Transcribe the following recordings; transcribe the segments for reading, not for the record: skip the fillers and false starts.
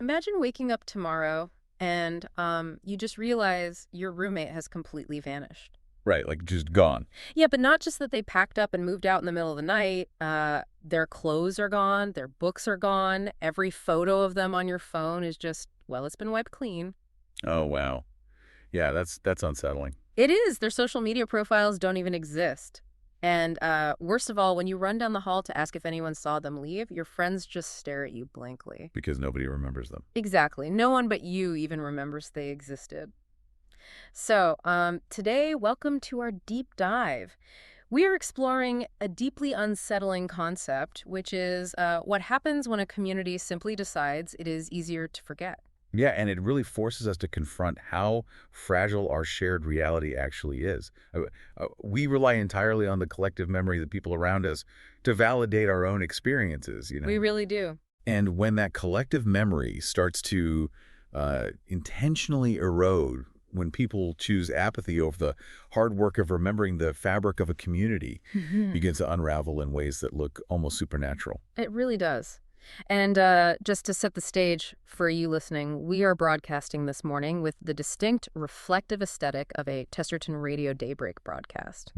Imagine waking up tomorrow and you just realize your roommate has completely vanished. Right, like just gone. Yeah, but not just that they packed up and moved out in the middle of the night. Their clothes are gone. Their books are gone. Every photo of them on your phone is just, well, it's been wiped clean. Oh, wow. Yeah, that's unsettling. It is. Their social media profiles don't even exist. And worst of all, when you run down the hall to ask if anyone saw them leave, your friends just stare at you blankly. Because nobody remembers them. Exactly. No one but you even remembers they existed. So today, welcome to our deep dive. We are exploring a deeply unsettling concept, which is what happens when a community simply decides it is easier to forget. Yeah, and it really forces us to confront how fragile our shared reality actually is. We rely entirely on the collective memory of the people around us to validate our own experiences, We really do. And when that collective memory starts to intentionally erode, when people choose apathy over the hard work of remembering, the fabric of a community begins to unravel in ways that look almost supernatural. It really does. And just to set the stage for you listening, we are broadcasting this morning with the distinct reflective aesthetic of a Chesterton Radio Daybreak broadcast.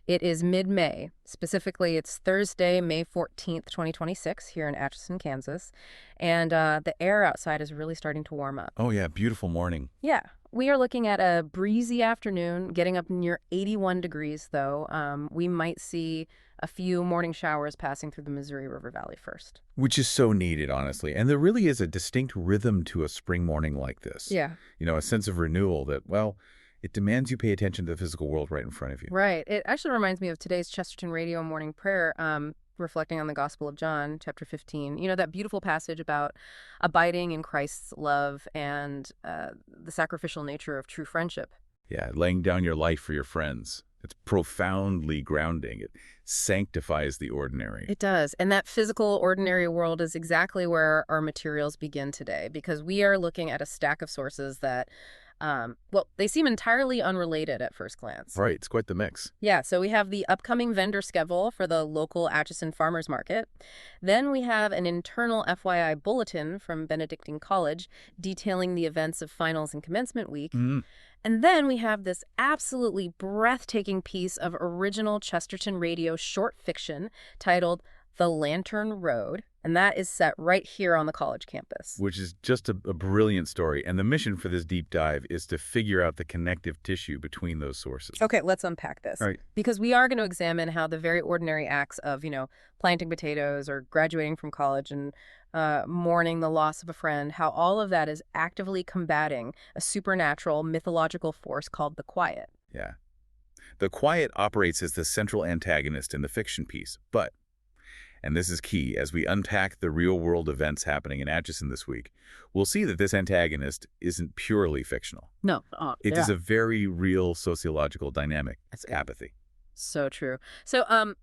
It is mid-May. Specifically, it's Thursday, May 14th, 2026, here in Atchison, Kansas. And the air outside is really starting to warm up. Oh, yeah, beautiful morning. Yeah. We are looking at a breezy afternoon, getting up near 81 degrees, though. We might see a few morning showers passing through the Missouri River Valley first. Which is so needed, honestly. And there really is a distinct rhythm to a spring morning like this. Yeah. A sense of renewal that, well, it demands you pay attention to the physical world right in front of you. Right. It actually reminds me of today's Chesterton Radio Morning Prayer, reflecting on the Gospel of John, chapter 15. That beautiful passage about abiding in Christ's love and the sacrificial nature of true friendship. Yeah, laying down your life for your friends. It's profoundly grounding. It sanctifies the ordinary. It does. And that physical, ordinary world is exactly where our materials begin today, because we are looking at a stack of sources that they seem entirely unrelated at first glance. Right. It's quite the mix. Yeah. So we have the upcoming vendor schedule for the local Atchison Farmers Market. Then we have an internal FYI bulletin from Benedictine College detailing the events of finals and commencement week. And then we have this absolutely breathtaking piece of original Chesterton Radio short fiction titled The Lantern Road. And that is set right here on the college campus. Which is just a brilliant story. And the mission for this deep dive is to figure out the connective tissue between those sources. Okay, let's unpack this. All right. Because we are going to examine how the very ordinary acts of, planting potatoes or graduating from college and mourning the loss of a friend, how all of that is actively combating a supernatural mythological force called the quiet. Yeah. The quiet operates as the central antagonist in the fiction piece, but, and this is key, as we unpack the real-world events happening in Atchison this week, we'll see that this antagonist isn't purely fictional. No. It is a very real sociological dynamic. It's apathy. So true. So,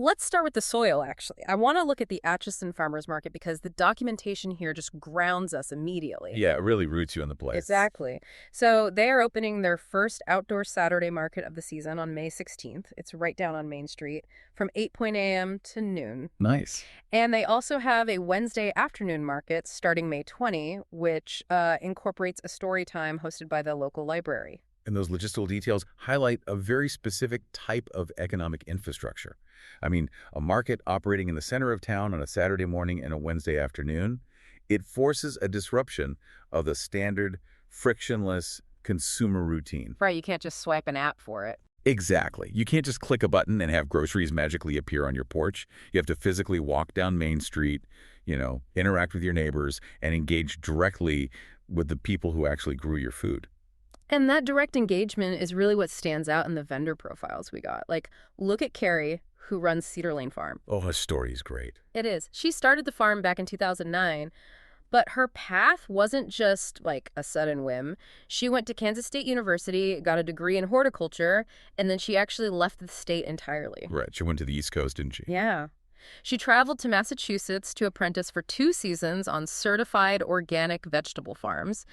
let's start with the soil, actually. I want to look at the Atchison Farmers Market because the documentation here just grounds us immediately. Yeah, it really roots you in the place. Exactly. So they are opening their first outdoor Saturday market of the season on May 16th. It's right down on Main Street from 8 a.m. to noon. Nice. And they also have a Wednesday afternoon market starting May 20, which incorporates a story time hosted by the local library. And those logistical details highlight a very specific type of economic infrastructure. I mean, a market operating in the center of town on a Saturday morning and a Wednesday afternoon, it forces a disruption of the standard, frictionless consumer routine. Right, you can't just swipe an app for it. Exactly. You can't just click a button and have groceries magically appear on your porch. You have to physically walk down Main Street, interact with your neighbors, and engage directly with the people who actually grew your food. And that direct engagement is really what stands out in the vendor profiles we got. Like, look at Carrie, who runs Cedar Lane Farm. Oh, her story is great. It is. She started the farm back in 2009, but her path wasn't just like a sudden whim. She went to Kansas State University, got a degree in horticulture, and then she actually left the state entirely. Right. She went to the East Coast, didn't she? Yeah. She traveled to Massachusetts to apprentice for 2 seasons on certified organic vegetable farms.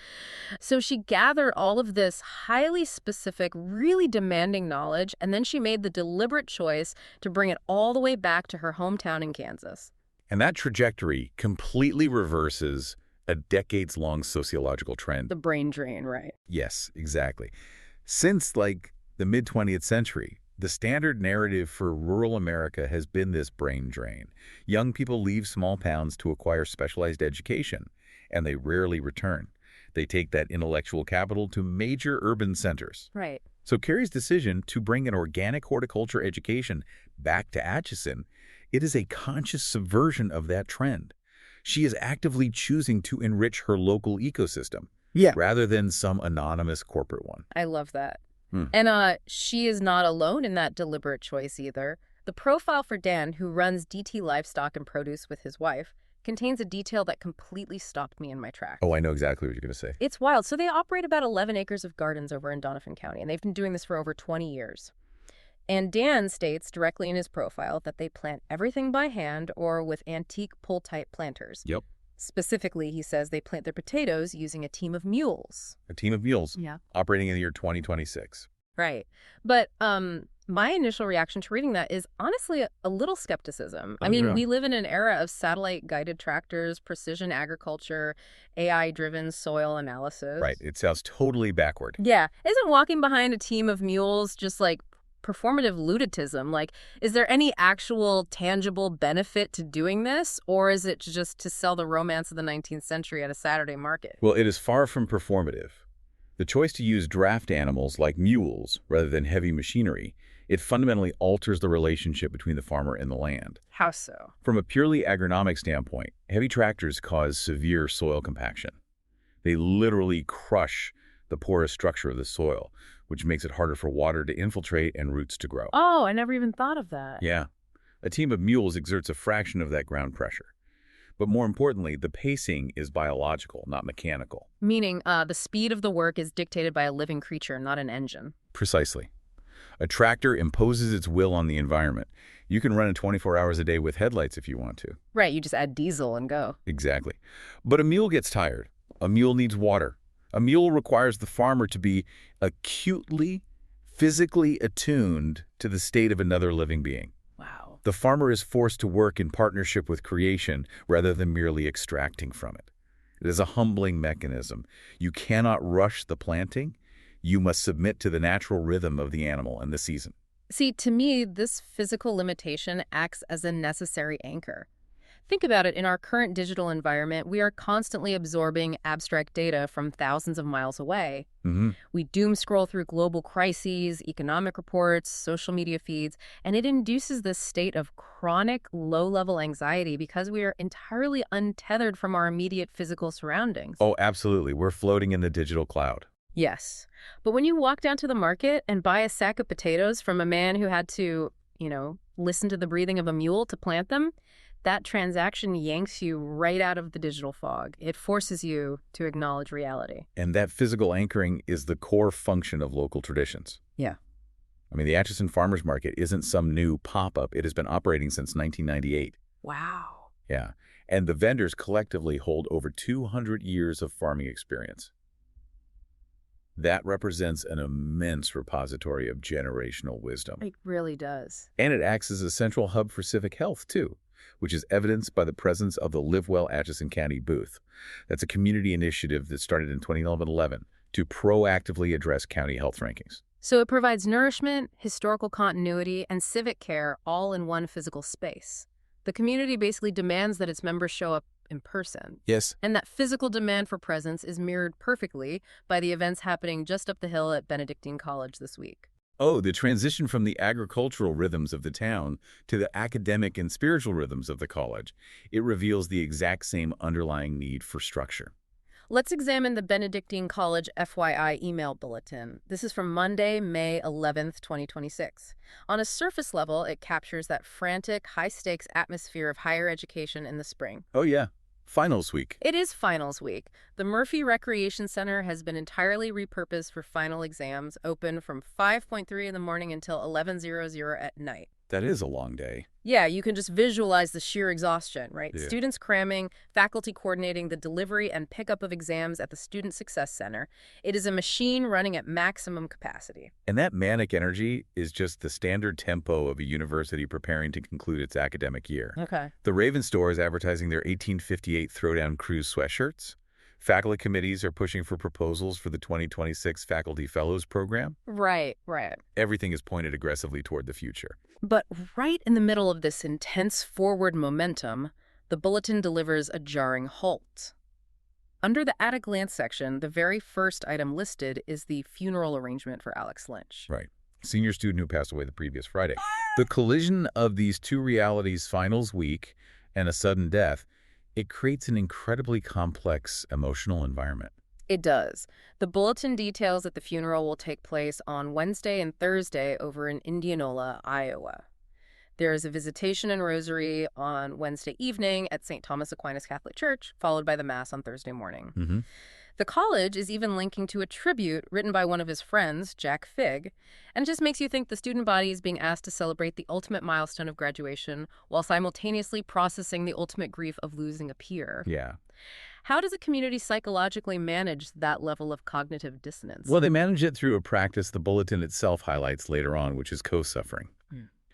So she gathered all of this highly specific, really demanding knowledge, and then she made the deliberate choice to bring it all the way back to her hometown in Kansas. And that trajectory completely reverses a decades-long sociological trend. The brain drain, right? Yes, exactly. Since, like, the mid-20th century, the standard narrative for rural America has been this brain drain. Young people leave small towns to acquire specialized education, and they rarely return. They take that intellectual capital to major urban centers. Right. So Carrie's decision to bring an organic horticulture education back to Atchison, it is a conscious subversion of that trend. She is actively choosing to enrich her local ecosystem, rather than some anonymous corporate one. I love that. And she is not alone in that deliberate choice either. The profile for Dan, who runs DT Livestock and Produce with his wife, contains a detail that completely stopped me in my tracks. Oh, I know exactly what you're going to say. It's wild. So they operate about 11 acres of gardens over in Donovan County, and they've been doing this for over 20 years. And Dan states directly in his profile that they plant everything by hand or with antique pull-type planters. Yep. Specifically, he says they plant their potatoes using a team of mules. A team of mules. Yeah. Operating in the year 2026. Right. But my initial reaction to reading that is honestly a little skepticism. I mean, we live in an era of satellite-guided tractors, precision agriculture, AI-driven soil analysis. Right. It sounds totally backward. Yeah. Isn't walking behind a team of mules just like performative luditism? Like, is there any actual tangible benefit to doing this, or is it just to sell the romance of the 19th century at a Saturday market? Well, it is far from performative. The choice to use draft animals like mules rather than heavy machinery, it fundamentally alters the relationship between the farmer and the land. How so? From a purely agronomic standpoint, heavy tractors cause severe soil compaction. They literally crush the porous structure of the soil, which makes it harder for water to infiltrate and roots to grow. Oh, I never even thought of that. Yeah. A team of mules exerts a fraction of that ground pressure. But more importantly, the pacing is biological, not mechanical. Meaning the speed of the work is dictated by a living creature, not an engine. Precisely. A tractor imposes its will on the environment. You can run it 24 hours a day with headlights if you want to. Right, you just add diesel and go. Exactly. But a mule gets tired. A mule needs water. A mule requires the farmer to be acutely, physically attuned to the state of another living being. Wow. The farmer is forced to work in partnership with creation rather than merely extracting from it. It is a humbling mechanism. You cannot rush the planting. You must submit to the natural rhythm of the animal and the season. See, to me, this physical limitation acts as a necessary anchor. Think about it. In our current digital environment, we are constantly absorbing abstract data from thousands of miles away. We doom scroll through global crises, economic reports, social media feeds, and it induces this state of chronic low-level anxiety because we are entirely untethered from our immediate physical surroundings. Oh, absolutely. We're floating in the digital cloud. Yes. But when you walk down to the market and buy a sack of potatoes from a man who had to, listen to the breathing of a mule to plant them, that transaction yanks you right out of the digital fog. It forces you to acknowledge reality. And that physical anchoring is the core function of local traditions. Yeah. I mean, the Atchison Farmers Market isn't some new pop-up. It has been operating since 1998. Wow. Yeah. And the vendors collectively hold over 200 years of farming experience. That represents an immense repository of generational wisdom. It really does. And it acts as a central hub for civic health, too, which is evidenced by the presence of the Live Well Atchison County booth. That's a community initiative that started in 2011 to proactively address county health rankings. So it provides nourishment, historical continuity, and civic care all in one physical space. The community basically demands that its members show up in person. Yes. And that physical demand for presence is mirrored perfectly by the events happening just up the hill at Benedictine College this week. Oh, the transition from the agricultural rhythms of the town to the academic and spiritual rhythms of the college. It reveals the exact same underlying need for structure. Let's examine the Benedictine College FYI email bulletin. This is from Monday, May 11th, 2026. On a surface level, it captures that frantic, high-stakes atmosphere of higher education in the spring. Oh, yeah. Finals week. It is finals week. The Murphy Recreation Center has been entirely repurposed for final exams, open from 5:3 in the morning until 11:00 at night. That is a long day. Yeah, you can just visualize the sheer exhaustion, right? Yeah. Students cramming, faculty coordinating the delivery and pickup of exams at the Student Success Center. It is a machine running at maximum capacity. And that manic energy is just the standard tempo of a university preparing to conclude its academic year. Okay. The Raven store is advertising their 1858 Throwdown Cruise sweatshirts. Faculty committees are pushing for proposals for the 2026 Faculty Fellows Program. Right, right. Everything is pointed aggressively toward the future. But right in the middle of this intense forward momentum, the bulletin delivers a jarring halt. Under the at a glance section, the very first item listed is the funeral arrangement for Alex Lynch. Right. Senior student who passed away the previous Friday. The collision of these two realities, finals week and a sudden death, it creates an incredibly complex emotional environment. It does. The bulletin details that the funeral will take place on Wednesday and Thursday over in Indianola, Iowa. There is a visitation and rosary on Wednesday evening at St. Thomas Aquinas Catholic Church, followed by the Mass on Thursday morning. Mm-hmm. The college is even linking to a tribute written by one of his friends, Jack Figg, and it just makes you think the student body is being asked to celebrate the ultimate milestone of graduation while simultaneously processing the ultimate grief of losing a peer. Yeah. How does a community psychologically manage that level of cognitive dissonance? Well, they manage it through a practice the bulletin itself highlights later on, which is co-suffering.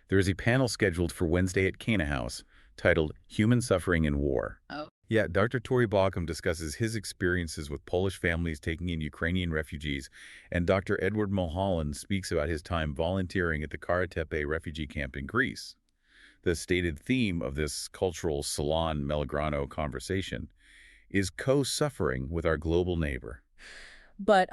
There is a panel scheduled for Wednesday at Cana House titled Human Suffering in War. Oh. Yeah, Dr. Tori Baucom discusses his experiences with Polish families taking in Ukrainian refugees, and Dr. Edward Mulholland speaks about his time volunteering at the Karatepe refugee camp in Greece. The stated theme of this cultural salon Melograno conversation is co-suffering with our global neighbor. But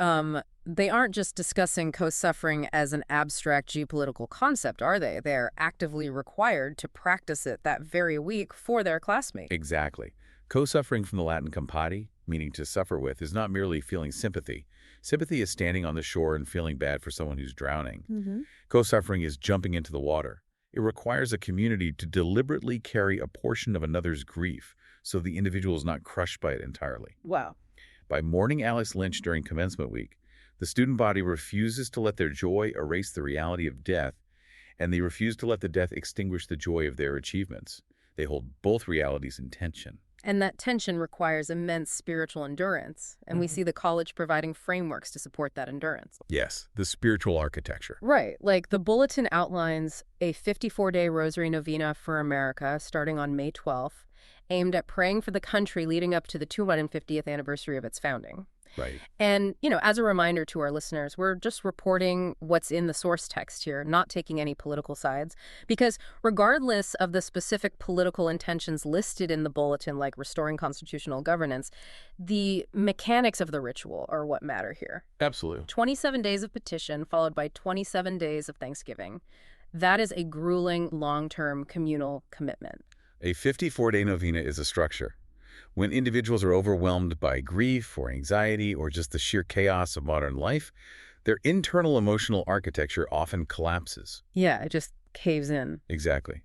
they aren't just discussing co-suffering as an abstract geopolitical concept, are they? They're actively required to practice it that very week for their classmates. Exactly. Co-suffering from the Latin compati, meaning to suffer with, is not merely feeling sympathy. Sympathy is standing on the shore and feeling bad for someone who's drowning. Mm-hmm. Co-suffering is jumping into the water. It requires a community to deliberately carry a portion of another's grief so the individual is not crushed by it entirely. Wow. By mourning Alex Lynch during commencement week, the student body refuses to let their joy erase the reality of death, and they refuse to let the death extinguish the joy of their achievements. They hold both realities in tension. And that tension requires immense spiritual endurance, and we see the college providing frameworks to support that endurance. Yes, the spiritual architecture. Right, like the bulletin outlines a 54-day rosary novena for America starting on May 12th, aimed at praying for the country leading up to the 250th anniversary of its founding. Right. And, as a reminder to our listeners, we're just reporting what's in the source text here, not taking any political sides, because regardless of the specific political intentions listed in the bulletin, like restoring constitutional governance, the mechanics of the ritual are what matter here. Absolutely. 27 days of petition followed by 27 days of Thanksgiving. That is a grueling, long-term communal commitment. A 54-day novena is a structure. When individuals are overwhelmed by grief or anxiety or just the sheer chaos of modern life, their internal emotional architecture often collapses. Yeah, it just caves in. Exactly.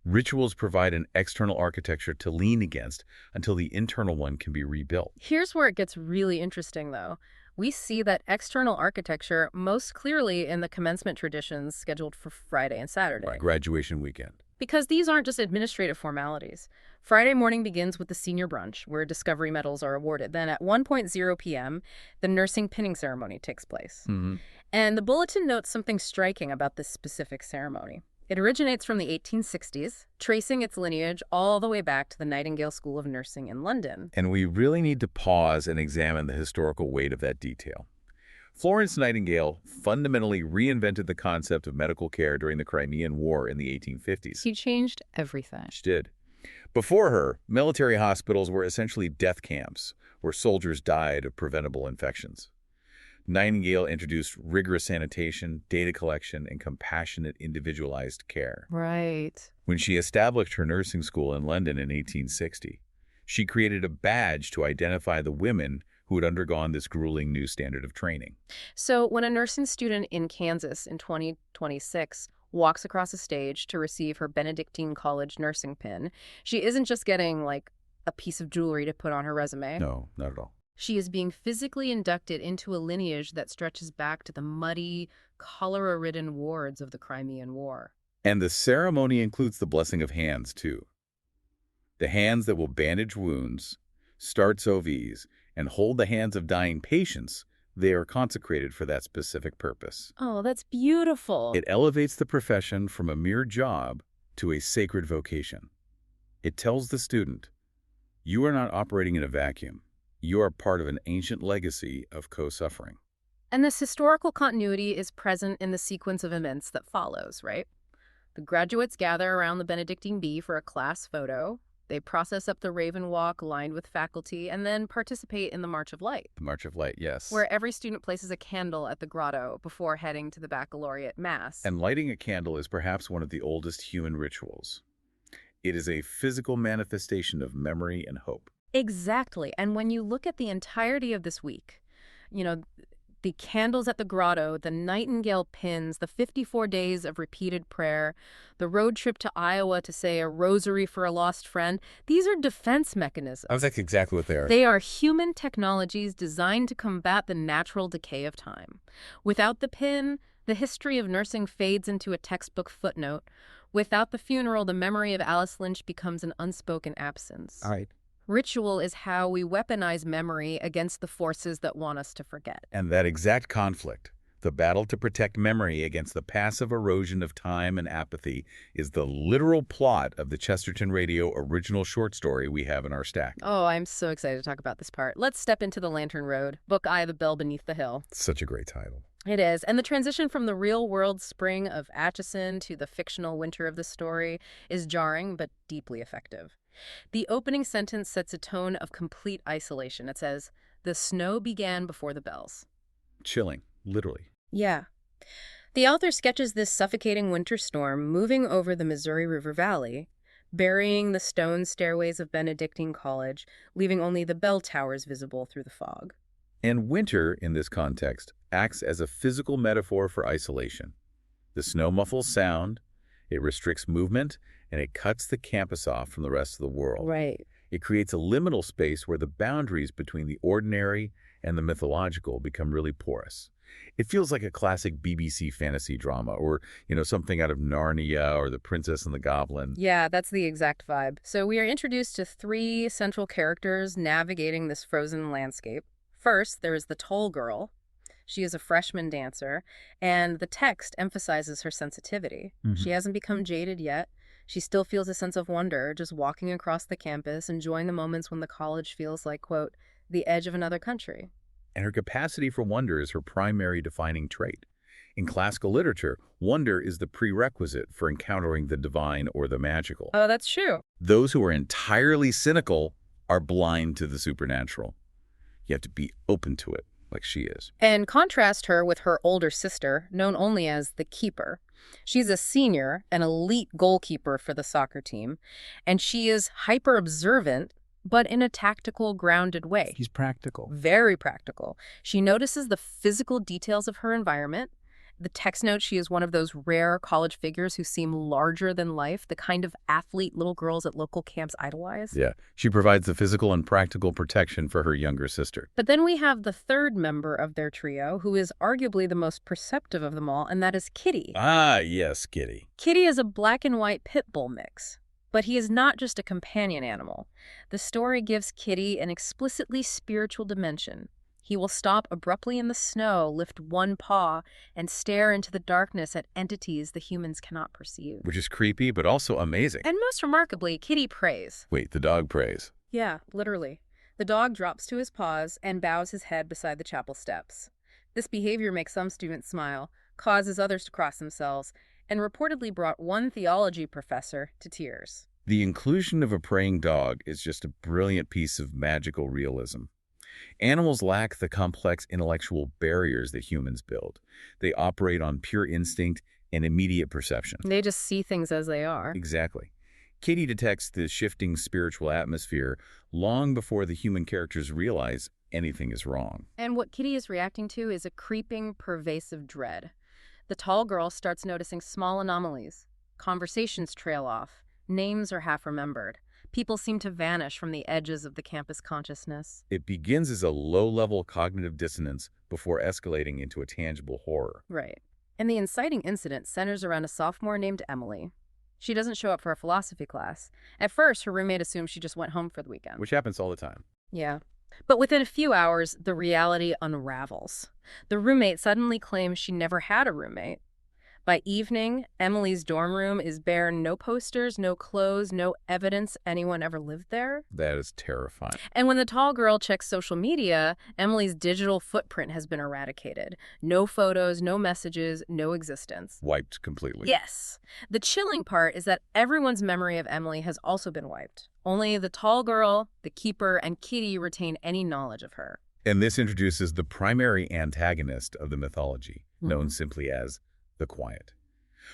Rituals provide an external architecture to lean against until the internal one can be rebuilt. Here's where it gets really interesting, though. We see that external architecture most clearly in the commencement traditions scheduled for Friday and Saturday. Right. Graduation weekend. Because these aren't just administrative formalities. Friday morning begins with the senior brunch, where discovery medals are awarded. Then at 1:00 p.m., the nursing pinning ceremony takes place. And the bulletin notes something striking about this specific ceremony. It originates from the 1860s, tracing its lineage all the way back to the Nightingale School of Nursing in London. And we really need to pause and examine the historical weight of that detail. Florence Nightingale fundamentally reinvented the concept of medical care during the Crimean War in the 1850s. She changed everything. She did. Before her, military hospitals were essentially death camps where soldiers died of preventable infections. Nightingale introduced rigorous sanitation, data collection, and compassionate individualized care. Right. When she established her nursing school in London in 1860, she created a badge to identify the women who had undergone this grueling new standard of training. So when a nursing student in Kansas in 2026 walks across a stage to receive her Benedictine College nursing pin, she isn't just getting, like, a piece of jewelry to put on her resume. No, not at all. She is being physically inducted into a lineage that stretches back to the muddy, cholera-ridden wards of the Crimean War. And the ceremony includes the blessing of hands, too. The hands that will bandage wounds, start OVs, and hold the hands of dying patients, they are consecrated for that specific purpose. Oh, that's beautiful. It elevates the profession from a mere job to a sacred vocation. It tells the student, you are not operating in a vacuum. You are part of an ancient legacy of co-suffering. And this historical continuity is present in the sequence of events that follows, right? The graduates gather around the Benedictine Bee for a class photo. They process up the Raven Walk lined with faculty and then participate in the March of Light. The March of Light, yes. Where every student places a candle at the grotto before heading to the baccalaureate mass. And lighting a candle is perhaps one of the oldest human rituals. It is a physical manifestation of memory and hope. Exactly. And when you look at the entirety of this week, the candles at the grotto, the nightingale pins, the 54 days of repeated prayer, the road trip to Iowa to say a rosary for a lost friend, these are defense mechanisms. That's exactly what they are. They are human technologies designed to combat the natural decay of time. Without the pin, the history of nursing fades into a textbook footnote. Without the funeral, the memory of Alice Lynch becomes an unspoken absence. All right. Ritual is how we weaponize memory against the forces that want us to forget. And that exact conflict, the battle to protect memory against the passive erosion of time and apathy, is the literal plot of the Chesterton Radio original short story we have in our stack. Oh, I'm so excited to talk about this part. Let's step into The Lantern Road, Book I, The Bell Beneath the Hill. Such a great title. It is. And the transition from the real-world spring of Atchison to the fictional winter of the story is jarring but deeply effective. The opening sentence sets a tone of complete isolation. It says, "The snow began before the bells." Chilling, literally. Yeah. The author sketches this suffocating winter storm moving over the Missouri River Valley, burying the stone stairways of Benedictine College, leaving only the bell towers visible through the fog. And winter, in this context, acts as a physical metaphor for isolation. The snow muffles sound, it restricts movement, and it cuts the campus off from the rest of the world. Right. It creates a liminal space where the boundaries between the ordinary and the mythological become really porous. It feels like a classic BBC fantasy drama or, something out of Narnia or The Princess and the Goblin. Yeah, that's the exact vibe. So we are introduced to 3 central characters navigating this frozen landscape. First, there is the tall girl. She is a freshman dancer, and the text emphasizes her sensitivity. She hasn't become jaded yet. She still feels a sense of wonder, just walking across the campus, enjoying the moments when the college feels like, quote, the edge of another country. And her capacity for wonder is her primary defining trait. In classical literature, wonder is the prerequisite for encountering the divine or the magical. Oh, that's true. Those who are entirely cynical are blind to the supernatural. You have to be open to it, like she is. And contrast her with her older sister, known only as the Keeper. She's a senior, an elite goalkeeper for the soccer team, and she is hyper-observant, but in a tactical, grounded way. He's practical. Very practical. She notices the physical details of her environment. The text notes she is one of those rare college figures who seem larger than life, the kind of athlete little girls at local camps idolize. Yeah, she provides the physical and practical protection for her younger sister. But then we have the third member of their trio, who is arguably the most perceptive of them all, and that is Kitty. Ah, yes, Kitty. Kitty is a black and white pit bull mix. But he is not just a companion animal. The story gives Kitty an explicitly spiritual dimension. He will stop abruptly in the snow, lift one paw, and stare into the darkness at entities the humans cannot perceive. Which is creepy, but also amazing. And most remarkably, Kitty prays. Wait, the dog prays. Yeah, literally. The dog drops to his paws and bows his head beside the chapel steps. This behavior makes some students smile, causes others to cross themselves, and reportedly brought one theology professor to tears. The inclusion of a praying dog is just a brilliant piece of magical realism. Animals lack the complex intellectual barriers that humans build. They operate on pure instinct and immediate perception. They just see things as they are. Exactly. Kitty detects the shifting spiritual atmosphere long before the human characters realize anything is wrong. And what Kitty is reacting to is a creeping, pervasive dread. The tall girl starts noticing small anomalies. Conversations trail off. Names are half remembered. People seem to vanish from the edges of the campus consciousness. It begins as a low-level cognitive dissonance before escalating into a tangible horror. Right. And the inciting incident centers around a sophomore named Emily. She doesn't show up for a philosophy class. At first, her roommate assumes she just went home for the weekend. Which happens all the time. Yeah. But within a few hours, the reality unravels. The roommate suddenly claims she never had a roommate. By evening, Emily's dorm room is bare, no posters, no clothes, no evidence anyone ever lived there. That is terrifying. And when the tall girl checks social media, Emily's digital footprint has been eradicated. No photos, no messages, no existence. Wiped completely. Yes. The chilling part is that everyone's memory of Emily has also been wiped. Only the tall girl, the keeper, and Kitty retain any knowledge of her. And this introduces the primary antagonist of the mythology, known simply as the Quiet.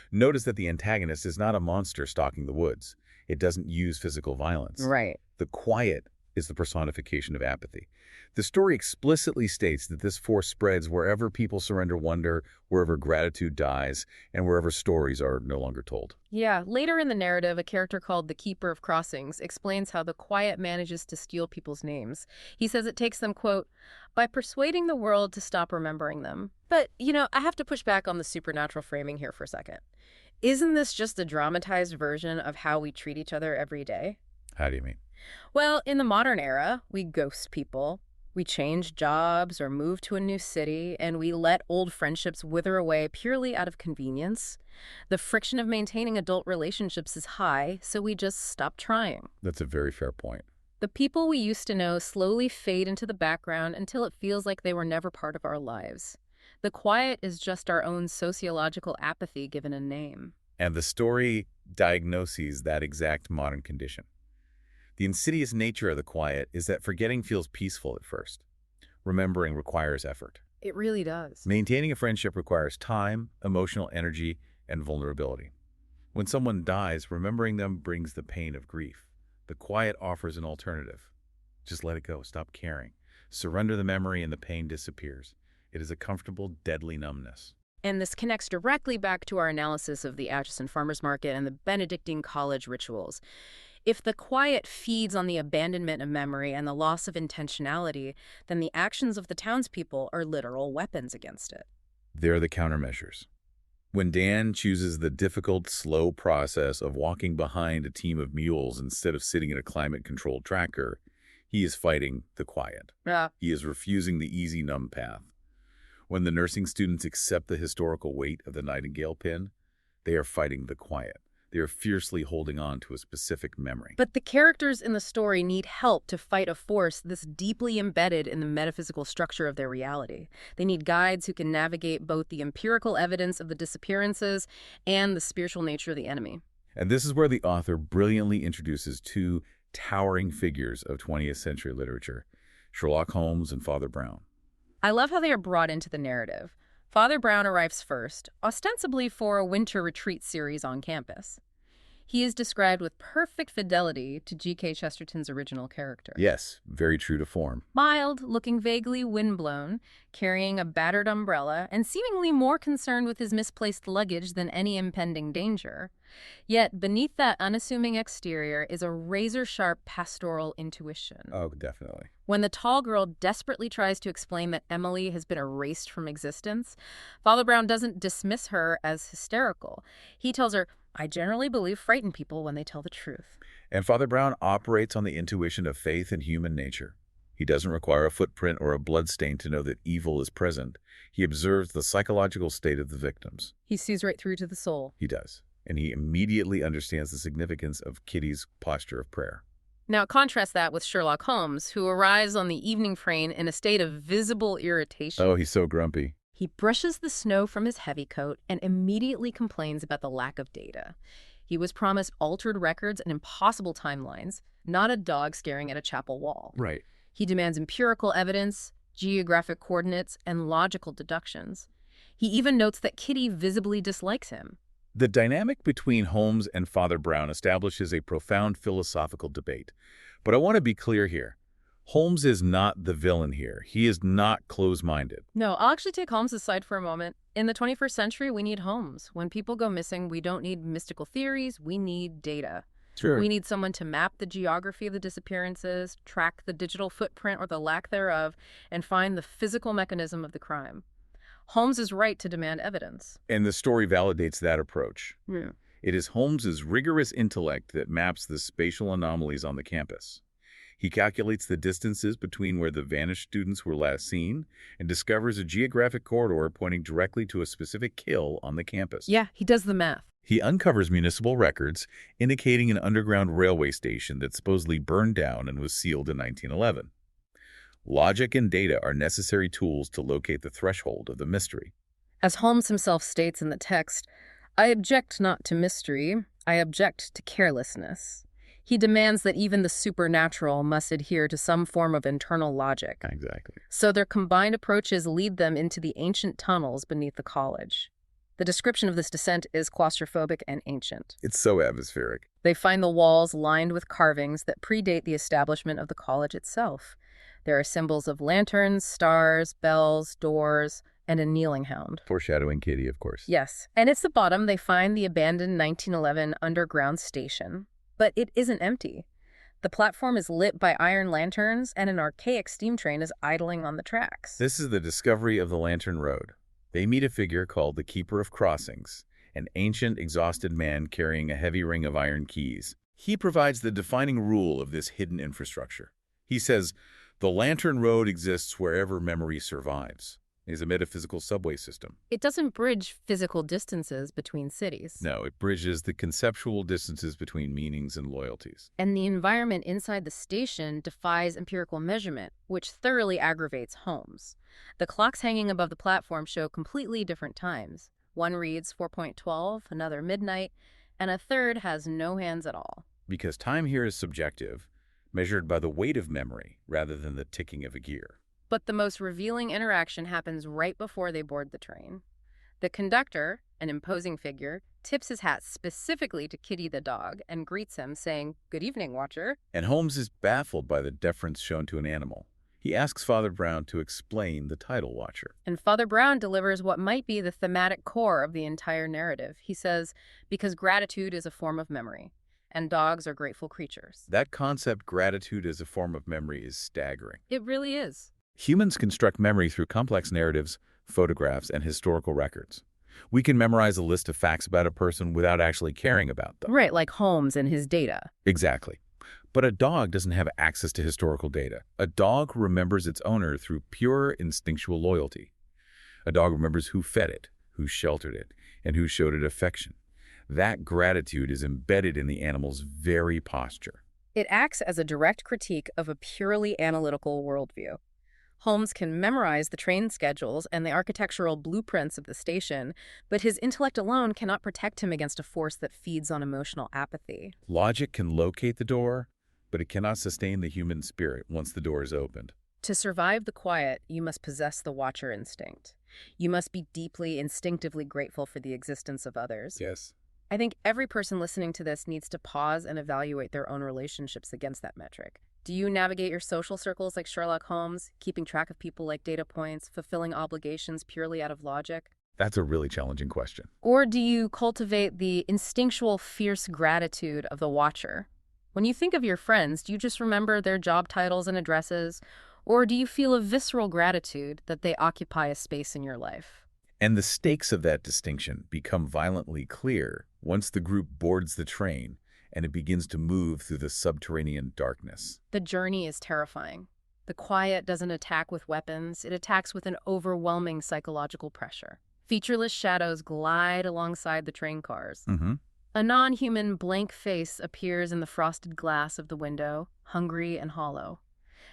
Notice that the antagonist is not a monster stalking the woods. It doesn't use physical violence. Right. The Quiet is the personification of apathy. The story explicitly states that this force spreads wherever people surrender wonder, wherever gratitude dies, and wherever stories are no longer told. Yeah, later in the narrative, a character called the Keeper of Crossings explains how the Quiet manages to steal people's names. He says it takes them, quote, by persuading the world to stop remembering them. But, I have to push back on the supernatural framing here for a second. Isn't this just a dramatized version of how we treat each other every day? How do you mean? Well, in the modern era, we ghost people. We change jobs or move to a new city, and we let old friendships wither away purely out of convenience. The friction of maintaining adult relationships is high, so we just stop trying. That's a very fair point. The people we used to know slowly fade into the background until it feels like they were never part of our lives. The Quiet is just our own sociological apathy given a name. And the story diagnoses that exact modern condition. The insidious nature of the Quiet is that forgetting feels peaceful at first. Remembering requires effort. It really does. Maintaining a friendship requires time, emotional energy, and vulnerability. When someone dies, remembering them brings the pain of grief. The Quiet offers an alternative. Just let it go. Stop caring. Surrender the memory and the pain disappears. It is a comfortable, deadly numbness. And this connects directly back to our analysis of the Atchison Farmers Market and the Benedictine College rituals. If the Quiet feeds on the abandonment of memory and the loss of intentionality, then the actions of the townspeople are literal weapons against it. They're the countermeasures. When Dan chooses the difficult, slow process of walking behind a team of mules instead of sitting in a climate-controlled tractor, he is fighting the Quiet. Yeah. He is refusing the easy, numb path. When the nursing students accept the historical weight of the Nightingale pin, they are fighting the Quiet. They are fiercely holding on to a specific memory. But the characters in the story need help to fight a force this deeply embedded in the metaphysical structure of their reality. They need guides who can navigate both the empirical evidence of the disappearances and the spiritual nature of the enemy. And this is where the author brilliantly introduces two towering figures of 20th century literature, Sherlock Holmes and Father Brown. I love how they are brought into the narrative. Father Brown arrives first, ostensibly for a winter retreat series on campus. He is described with perfect fidelity to G.K. Chesterton's original character. Yes, very true to form. Mild, looking vaguely windblown, carrying a battered umbrella, and seemingly more concerned with his misplaced luggage than any impending danger. Yet beneath that unassuming exterior is a razor-sharp pastoral intuition. Oh, definitely. When the tall girl desperately tries to explain that Emily has been erased from existence, Father Brown doesn't dismiss her as hysterical. He tells her, I generally believe frightened people when they tell the truth. And Father Brown operates on the intuition of faith in human nature. He doesn't require a footprint or a bloodstain to know that evil is present. He observes the psychological state of the victims. He sees right through to the soul. He does. And he immediately understands the significance of Kitty's posture of prayer. Now contrast that with Sherlock Holmes, who arrives on the evening train in a state of visible irritation. Oh, he's so grumpy. He brushes the snow from his heavy coat and immediately complains about the lack of data. He was promised altered records and impossible timelines, not a dog staring at a chapel wall. Right. He demands empirical evidence, geographic coordinates, and logical deductions. He even notes that Kitty visibly dislikes him. The dynamic between Holmes and Father Brown establishes a profound philosophical debate. But I want to be clear here. Holmes is not the villain here. He is not close-minded. No, I'll actually take Holmes' side for a moment. In the 21st century, we need Holmes. When people go missing, we don't need mystical theories. We need data. Sure. We need someone to map the geography of the disappearances, track the digital footprint or the lack thereof, and find the physical mechanism of the crime. Holmes is right to demand evidence. And the story validates that approach. Yeah. It is Holmes's rigorous intellect that maps the spatial anomalies on the campus. He calculates the distances between where the vanished students were last seen and discovers a geographic corridor pointing directly to a specific kill on the campus. Yeah, he does the math. He uncovers municipal records indicating an underground railway station that supposedly burned down and was sealed in 1911. Logic and data are necessary tools to locate the threshold of the mystery. As Holmes himself states in the text, I object not to mystery, I object to carelessness. He demands that even the supernatural must adhere to some form of internal logic. Exactly. So their combined approaches lead them into the ancient tunnels beneath the college. The description of this descent is claustrophobic and ancient. It's so atmospheric. They find the walls lined with carvings that predate the establishment of the college itself. There are symbols of lanterns, stars, bells, doors, and a kneeling hound. Foreshadowing Kitty, of course. Yes. And at the bottom, they find the abandoned 1911 underground station. But it isn't empty. The platform is lit by iron lanterns, and an archaic steam train is idling on the tracks. This is the discovery of the Lantern Road. They meet a figure called the Keeper of Crossings, an ancient, exhausted man carrying a heavy ring of iron keys. He provides the defining rule of this hidden infrastructure. He says, the Lantern Road exists wherever memory survives. It is a metaphysical subway system. It doesn't bridge physical distances between cities. No, it bridges the conceptual distances between meanings and loyalties. And the environment inside the station defies empirical measurement, which thoroughly aggravates Holmes. The clocks hanging above the platform show completely different times. One reads 4:12, another midnight, and a third has no hands at all. Because time here is subjective, measured by the weight of memory rather than the ticking of a gear. But the most revealing interaction happens right before they board the train. The conductor, an imposing figure, tips his hat specifically to Kitty the dog and greets him, saying, "Good evening, Watcher." And Holmes is baffled by the deference shown to an animal. He asks Father Brown to explain the title Watcher. And Father Brown delivers what might be the thematic core of the entire narrative. He says, because gratitude is a form of memory, and dogs are grateful creatures. That concept, gratitude as a form of memory, is staggering. It really is. Humans construct memory through complex narratives, photographs, and historical records. We can memorize a list of facts about a person without actually caring about them. Right, like Holmes and his data. Exactly. But a dog doesn't have access to historical data. A dog remembers its owner through pure instinctual loyalty. A dog remembers who fed it, who sheltered it, and who showed it affection. That gratitude is embedded in the animal's very posture. It acts as a direct critique of a purely analytical worldview. Holmes can memorize the train schedules and the architectural blueprints of the station, but his intellect alone cannot protect him against a force that feeds on emotional apathy. Logic can locate the door, but it cannot sustain the human spirit once the door is opened. To survive the quiet, you must possess the watcher instinct. You must be deeply, instinctively grateful for the existence of others. Yes. I think every person listening to this needs to pause and evaluate their own relationships against that metric. Do you navigate your social circles like Sherlock Holmes, keeping track of people like data points, fulfilling obligations purely out of logic? That's a really challenging question. Or do you cultivate the instinctual, fierce gratitude of the watcher? When you think of your friends, do you just remember their job titles and addresses? Or do you feel a visceral gratitude that they occupy a space in your life? And the stakes of that distinction become violently clear once the group boards the train and it begins to move through the subterranean darkness. The journey is terrifying. The quiet doesn't attack with weapons, it attacks with an overwhelming psychological pressure. Featureless shadows glide alongside the train cars. A non-human blank face appears in the frosted glass of the window, hungry and hollow.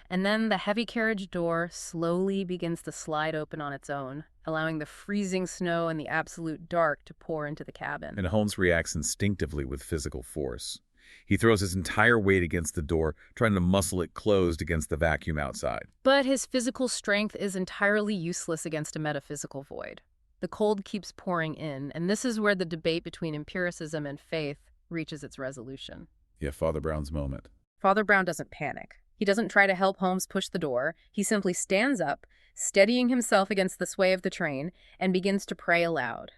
And then the heavy carriage door slowly begins to slide open on its own, allowing the freezing snow and the absolute dark to pour into the cabin. And Holmes reacts instinctively with physical force. He throws his entire weight against the door, trying to muscle it closed against the vacuum outside. But his physical strength is entirely useless against a metaphysical void. The cold keeps pouring in, and this is where the debate between empiricism and faith reaches its resolution. Yeah, Father Brown's moment. Father Brown doesn't panic. He doesn't try to help Holmes push the door. He simply stands up, steadying himself against the sway of the train, and begins to pray aloud.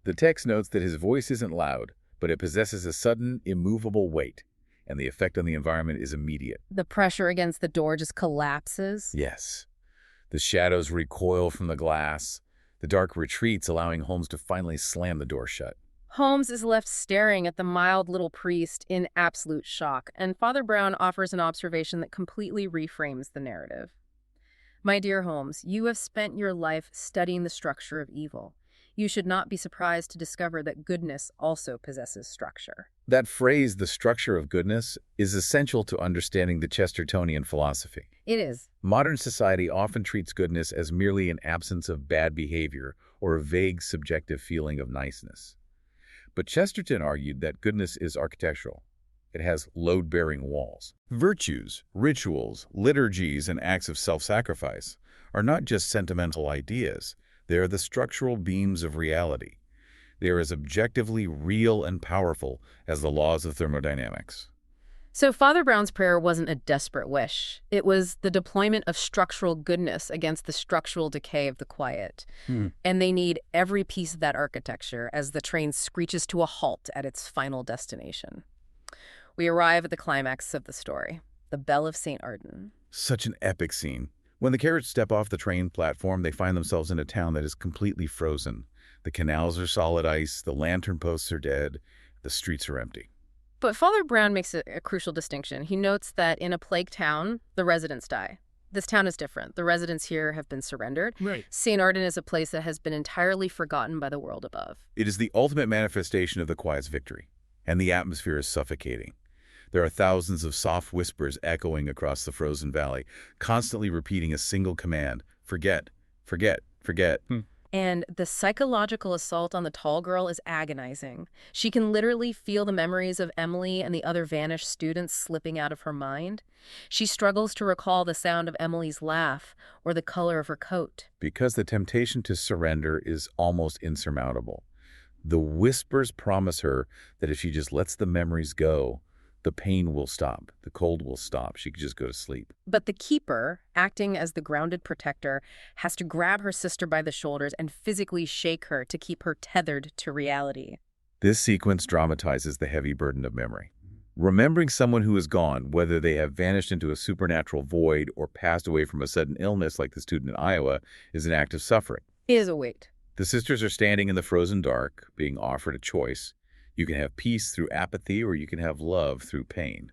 The text notes that his voice isn't loud, but it possesses a sudden, immovable weight, and the effect on the environment is immediate. The pressure against the door just collapses. Yes. The shadows recoil from the glass. The dark retreats, allowing Holmes to finally slam the door shut. Holmes is left staring at the mild little priest in absolute shock, and Father Brown offers an observation that completely reframes the narrative. My dear Holmes, you have spent your life studying the structure of evil. You should not be surprised to discover that goodness also possesses structure. That phrase, the structure of goodness, is essential to understanding the Chestertonian philosophy. It is. Modern society often treats goodness as merely an absence of bad behavior or a vague subjective feeling of niceness. But Chesterton argued that goodness is architectural. It has load-bearing walls. Virtues, rituals, liturgies, and acts of self-sacrifice are not just sentimental ideas. They are the structural beams of reality. They are as objectively real and powerful as the laws of thermodynamics. So Father Brown's prayer wasn't a desperate wish. It was the deployment of structural goodness against the structural decay of the quiet. And they need every piece of that architecture as the train screeches to a halt at its final destination. We arrive at the climax of the story, the Bell of St. Arden. Such an epic scene. When the carriage step off the train platform, they find themselves in a town that is completely frozen. The canals are solid ice, the lantern posts are dead, the streets are empty. But Father Brown makes a crucial distinction. He notes that in a plague town, the residents die. This town is different. The residents here have been surrendered. Right. St. Arden is a place that has been entirely forgotten by the world above. It is the ultimate manifestation of the quiet's victory, and the atmosphere is suffocating. There are thousands of soft whispers echoing across the frozen valley, constantly repeating a single command: forget, forget, forget. And the psychological assault on the tall girl is agonizing. She can literally feel the memories of Emily and the other vanished students slipping out of her mind. She struggles to recall the sound of Emily's laugh or the color of her coat. Because the temptation to surrender is almost insurmountable. The whispers promise her that if she just lets the memories go, the pain will stop, the cold will stop, she could just go to sleep. But the keeper, acting as the grounded protector, has to grab her sister by the shoulders and physically shake her to keep her tethered to reality. This sequence dramatizes the heavy burden of memory. Remembering someone who is gone, whether they have vanished into a supernatural void or passed away from a sudden illness like the student in Iowa, is an act of suffering. It is a weight. The sisters are standing in the frozen dark, being offered a choice. You can have peace through apathy, or you can have love through pain.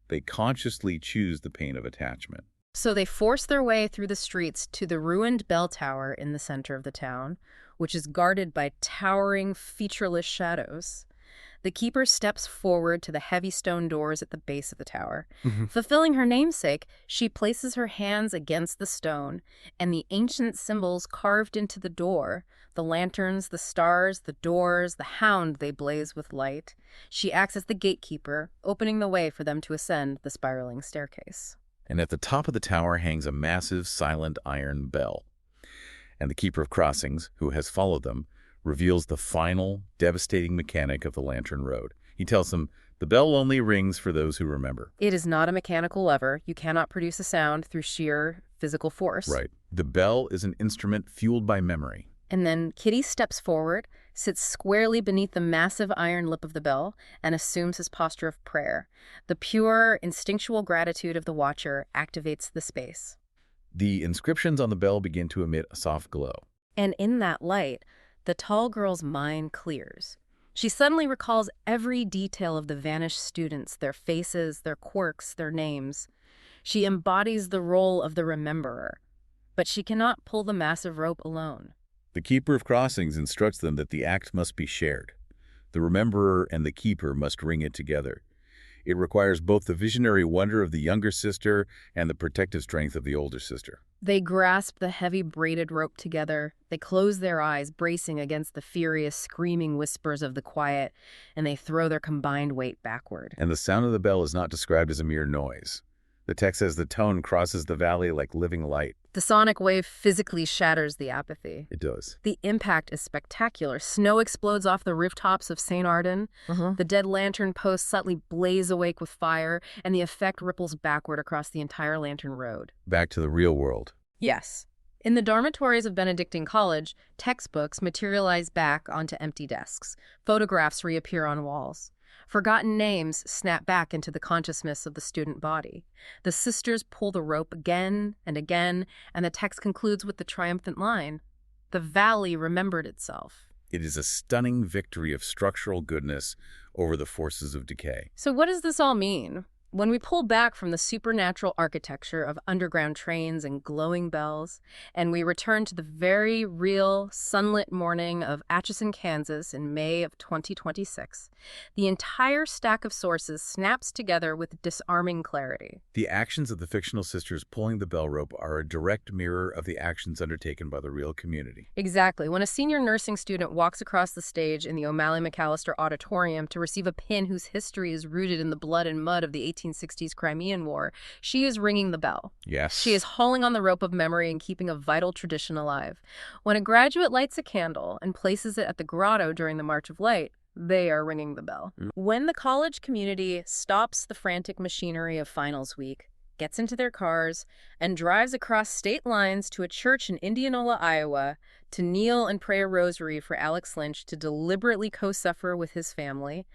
They consciously choose the pain of attachment. So they force their way through the streets to the ruined bell tower in the center of the town, which is guarded by towering, featureless shadows. The keeper steps forward to the heavy stone doors at the base of the tower. Fulfilling her namesake, she places her hands against the stone, and the ancient symbols carved into the door, the lanterns, the stars, the doors, the hound they blaze with light. She acts as the gatekeeper, opening the way for them to ascend the spiraling staircase. And at the top of the tower hangs a massive, silent iron bell. And the keeper of crossings, who has followed them, reveals the final, devastating mechanic of the Lantern Road. He tells them, the bell only rings for those who remember. It is not a mechanical lever. You cannot produce a sound through sheer physical force. Right. The bell is an instrument fueled by memory. And then Kitty steps forward, sits squarely beneath the massive iron lip of the bell, and assumes his posture of prayer. The pure, instinctual gratitude of the watcher activates the space. The inscriptions on the bell begin to emit a soft glow. And in that light, the tall girl's mind clears. She suddenly recalls every detail of the vanished students, their faces, their quirks, their names. She embodies the role of the rememberer, but she cannot pull the massive rope alone. The keeper of crossings instructs them that the act must be shared. The rememberer and the keeper must ring it together. It requires both the visionary wonder of the younger sister and the protective strength of the older sister. They grasp the heavy braided rope together. They close their eyes, bracing against the furious, screaming whispers of the quiet, and they throw their combined weight backward. And the sound of the bell is not described as a mere noise. The text says the tone crosses the valley like living light. The sonic wave physically shatters the apathy. It does. The impact is spectacular. Snow explodes off the rooftops of St. Arden. The dead lantern posts suddenly blaze awake with fire, and the effect ripples backward across the entire Lantern Road. Back to the real world. Yes. In the dormitories of Benedictine College, textbooks materialize back onto empty desks. Photographs reappear on walls. Forgotten names snap back into the consciousness of the student body. The sisters pull the rope again and again, and the text concludes with the triumphant line, The valley remembered itself. It is a stunning victory of structural goodness over the forces of decay. So what does this all mean? When we pull back from the supernatural architecture of underground trains and glowing bells, and we return to the very real, sunlit morning of Atchison, Kansas in May of 2026, the entire stack of sources snaps together with disarming clarity. The actions of the fictional sisters pulling the bell rope are a direct mirror of the actions undertaken by the real community. Exactly. When a senior nursing student walks across the stage in the O'Malley McAllister Auditorium to receive a pin whose history is rooted in the blood and mud of the 1860s Crimean War, she is ringing the bell. Yes. She is hauling on the rope of memory and keeping a vital tradition alive. When a graduate lights a candle and places it at the grotto during the March of Light, they are ringing the bell. When the college community stops the frantic machinery of finals week, gets into their cars, and drives across state lines to a church in Indianola, Iowa, to kneel and pray a rosary for Alex Lynch to deliberately co-suffer with his family,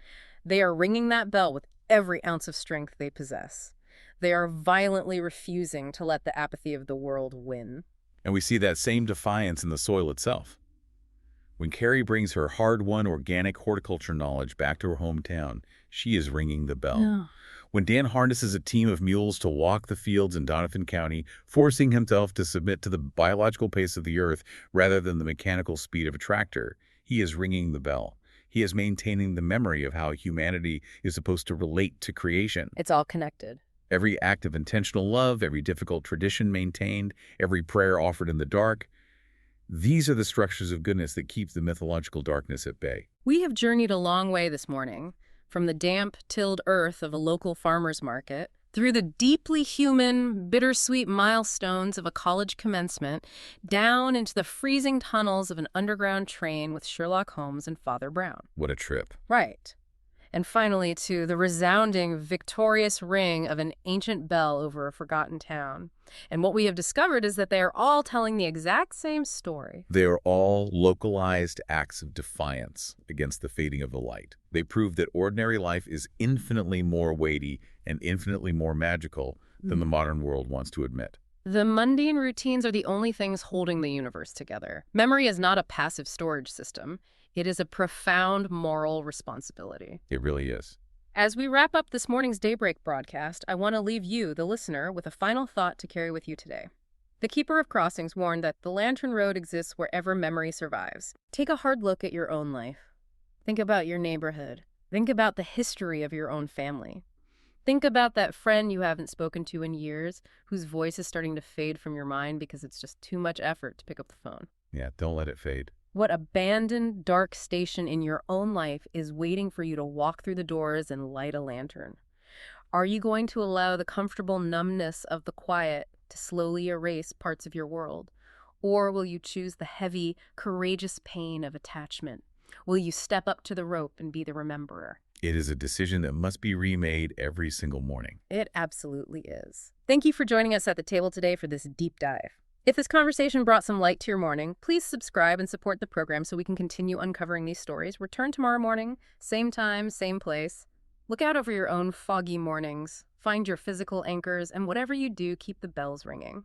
they are ringing that bell with every ounce of strength they possess. They are violently refusing to let the apathy of the world win. And we see that same defiance in the soil itself. When Carrie brings her hard-won organic horticulture knowledge back to her hometown, she is ringing the bell. Yeah. When Dan harnesses a team of mules to walk the fields in Donovan County, forcing himself to submit to the biological pace of the earth rather than the mechanical speed of a tractor, he is ringing the bell. He is maintaining the memory of how humanity is supposed to relate to creation. It's all connected. Every act of intentional love, every difficult tradition maintained, every prayer offered in the dark, these are the structures of goodness that keep the mythological darkness at bay. We have journeyed a long way this morning, from the damp, tilled earth of a local farmer's market, through the deeply human, bittersweet milestones of a college commencement, down into the freezing tunnels of an underground train with Sherlock Holmes and Father Brown. What a trip. Right. And finally, to the resounding, victorious ring of an ancient bell over a forgotten town. And what we have discovered is that they are all telling the exact same story. They are all localized acts of defiance against the fading of the light. They prove that ordinary life is infinitely more weighty and infinitely more magical than the modern world wants to admit. The mundane routines are the only things holding the universe together. Memory is not a passive storage system. It is a profound moral responsibility. It really is. As we wrap up this morning's Daybreak broadcast, I want to leave you, the listener, with a final thought to carry with you today. The Keeper of Crossings warned that the Lantern Road exists wherever memory survives. Take a hard look at your own life. Think about your neighborhood. Think about the history of your own family. Think about that friend you haven't spoken to in years, whose voice is starting to fade from your mind because it's just too much effort to pick up the phone. Yeah, don't let it fade. What abandoned, dark station in your own life is waiting for you to walk through the doors and light a lantern? Are you going to allow the comfortable numbness of the quiet to slowly erase parts of your world? Or will you choose the heavy, courageous pain of attachment? Will you step up to the rope and be the rememberer? It is a decision that must be remade every single morning. It absolutely is. Thank you for joining us at the table today for this deep dive. If this conversation brought some light to your morning, please subscribe and support the program so we can continue uncovering these stories. Return tomorrow morning, same time, same place. Look out over your own foggy mornings. Find your physical anchors, and whatever you do, keep the bells ringing.